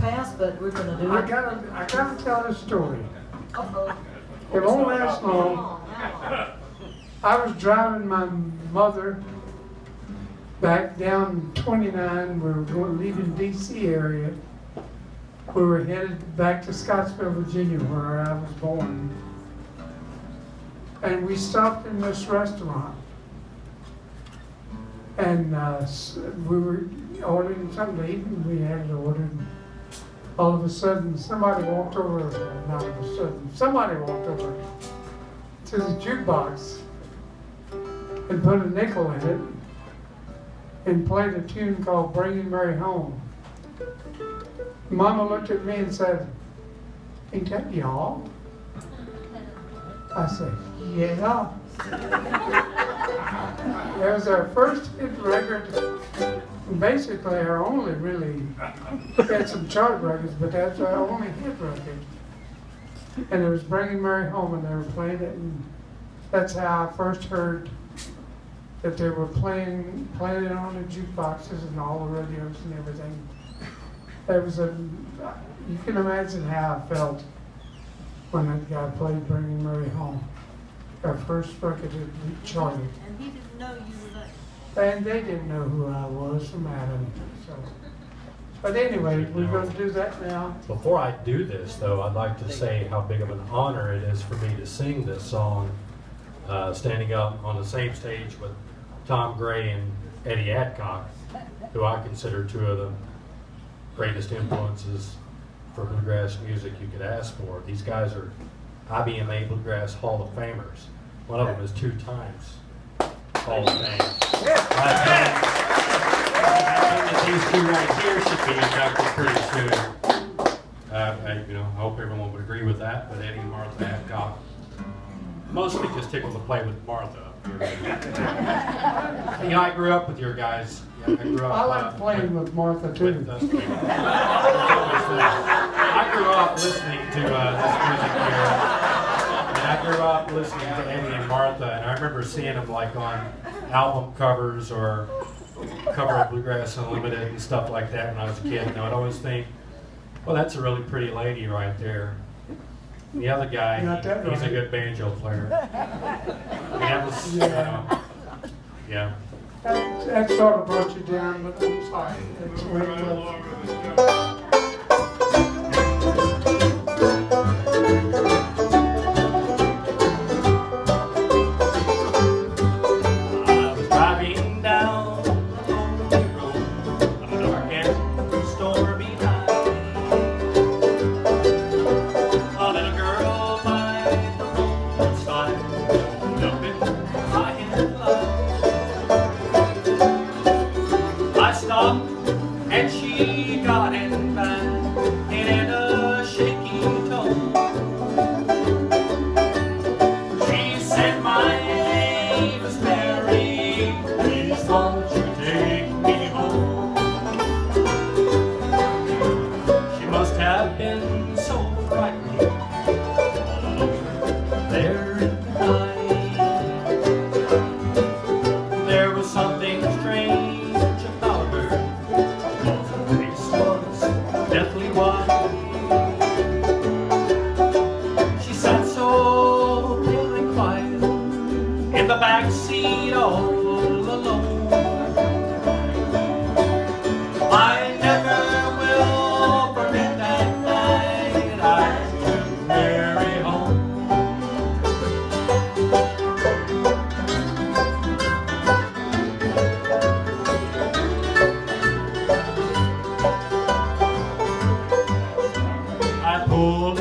passed, but we're gonna do I it. gotta tell a story. Uh-oh. It won't last long. I was driving my mother back down 29. We were leaving D.C. area. We were headed back to Scottsville, Virginia, where I was born. And we stopped in this restaurant. And we were ordering something to eat, and we had it ordered. All of a sudden, somebody walked over, not all of a sudden, somebody walked over to the jukebox and put a nickel in it and played a tune called Bringing Mary Home. Mama looked at me and said, "Ain't that y'all?" I said, "Yeah." It was our first hit record, basically our only really, we had some chart records, but that's our only hit record. And it was Bringing Mary Home, and they were playing it, and that's how I first heard that they were playing it on the jukeboxes and all the radios and everything. It was you can imagine how I felt when that guy played Bringing Mary Home. Our first record that charted. And he didn't know you were there. And they didn't know who I was from Adam. So. But anyway, we're going to do that now. Before I do this, though, I'd like to say how big of an honor it is for me to sing this song, standing up on the same stage with Tom Gray and Eddie Adcock, who I consider two of the greatest influences for bluegrass music you could ask for. These guys are IBMA Bluegrass Hall of Famers. One of them is 2 times Hall of Fame. I think that these two right here should be inducted pretty soon. I hope everyone would agree with that, but Eddie and Martha Adcock, mostly just tickled to play with Martha. I grew up with your guys. I grew up. I like playing with Martha too. I grew up listening to this music here, and I grew up listening to Eddie and Martha, and I remember seeing them like on album covers or cover of Bluegrass Unlimited and stuff like that when I was a kid. And I would always think, well, that's a really pretty lady right there. The other guy, he's a good banjo player. And that was, yeah. That sort of brought you down, but I'm sorry. That's the way it was. I pulled